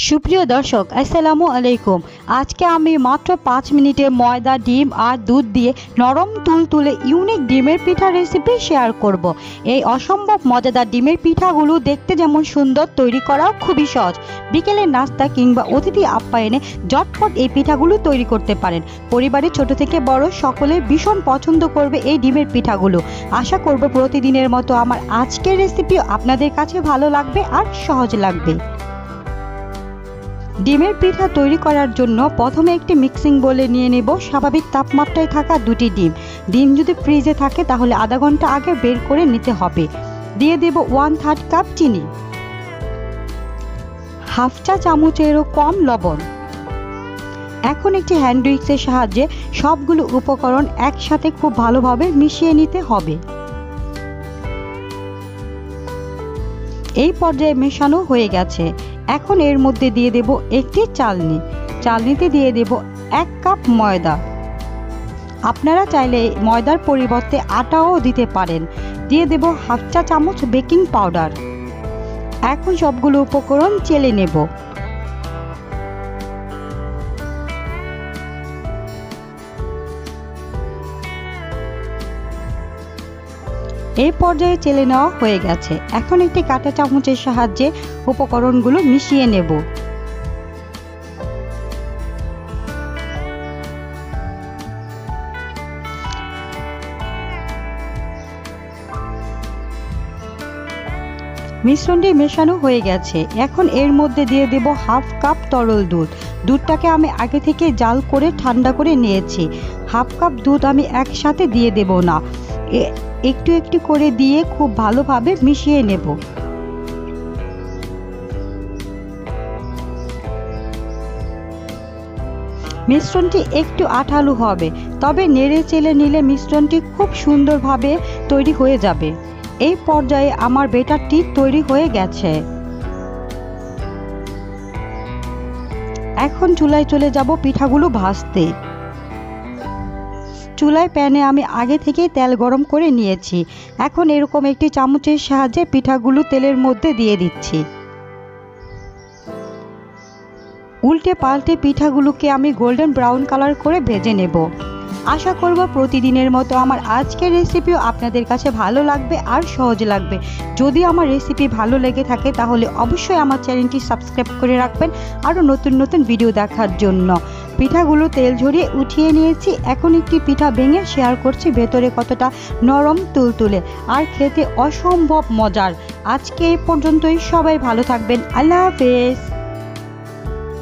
সুপ্রিয় দর্শক আসসালামু আলাইকুম। আজকে আমি মাত্র 5 মিনিটে ময়দা, ডিম আর দুধ দিয়ে নরম তুলতুলে ইউনিক ডিমের পিঠা রেসিপি শেয়ার করব। এই অসম্ভব মজাদার ডিমের পিঠাগুলো দেখতে যেমন সুন্দর, তৈরি করাও খুবই সহজ। বিকেলের নাস্তা কিংবা অতিথি আপ্যায়নে ঝটপট এই পিঠাগুলো তৈরি করতে পারেন। পরিবারের ছোট থেকে বড় সকলে ভীষণ পছন্দ করবে এই ডিমের পিঠাগুলো। আশা করব প্রতিদিনের মতো আমার আজকের রেসিপিও আপনাদের কাছে ভালো লাগবে আর সহজ লাগবে। ডিমের পিঠা তৈরি করার জন্য প্রথমে একটি মিক্সিং বোলে নিয়ে নেব স্বাভাবিক তাপমাত্রায় থাকা দুটি ডিম। ডিম যদি ফ্রিজে থাকে তাহলে আধা ঘন্টা আগে বের করে নিতে হবে। দিয়ে দেব 1/3 কাপ চিনি, হাফ চা চামচেরও কম লবণ। এখন একটি হ্যান্ড উইক্সের সাহায্যে সবগুলো উপকরণ একসাথে খুব ভালোভাবে মিশিয়ে নিতে হবে। এই পর্যায়ে মেশানো হয়ে গেছে। এখন এর মধ্যে দিয়ে দেব একটি চালনিতে দিয়ে দেব 1 কাপ ময়দা। আপনারা চাইলে ময়দার পরিবর্তে আটাও দিতে পারেন। দিয়ে দেব হাফ চা চামচ বেকিং পাউডার। এখন সবগুলো উপকরণ চেলে নেব। এই পর্যায়ে চেলে নেওয়া হয়ে গেছে। এখন একটি কাঁটা চামচের সাহায্যে উপকরণগুলো মিশিয়ে নেব। মিশ্রণটি মেশানো হয়ে গেছে। এখন এর মধ্যে দিয়ে দেব হাফ কাপ তরল দুধ। দুধটাকে আমি আগে থেকে জাল করে ঠান্ডা করে নিয়েছি। হাফ কাপ দুধ আমি একসাথে দিয়ে দেব না, একটু একটু করে দিয়ে খুব ভালোভাবে মিশিয়ে নেব। মিশ্রণটি একটু আঠালো হবে, তবে নেড়ে চেলে নিলে মিশ্রণটি খুব সুন্দরভাবে তৈরি হয়ে যাবে। এই পর্যায়ে আমার ব্যাটারটি তৈরি হয়ে গেছে। এখন চুলায় চলে যাব পিঠাগুলো ভাজতে। চুলায় প্যানে আমি আগে থেকেই তেল গরম করে নিয়েছি। এখন এরকম একটি চামচের সাহায্যে পিঠাগুলো তেলের মধ্যে দিয়ে দিচ্ছি। উল্টে পাল্টে পিঠাগুলোকে আমি গোল্ডেন ব্রাউন কালার করে ভেজে নেব। আশা করব প্রতিদিনের মতো আমার আজকের রেসিপিও আপনাদের কাছে ভালো লাগবে আর সহজ লাগবে। যদি আমার রেসিপি ভালো লেগে থাকে তাহলে অবশ্যই আমার চ্যানেলটি সাবস্ক্রাইব করে রাখবেন আরও নতুন নতুন ভিডিও দেখার জন্য। পিঠাগুলো তেল ঝরিয়ে উঠিয়ে নিয়েছি। এখন একটি পিঠা ভেঙে শেয়ার করছি ভেতরে কতটা নরম তুলতুলে আর খেতে অসম্ভব মজার। আজকে এই পর্যন্তই। সবাই ভালো থাকবেন। আল্লাহ হাফেজ।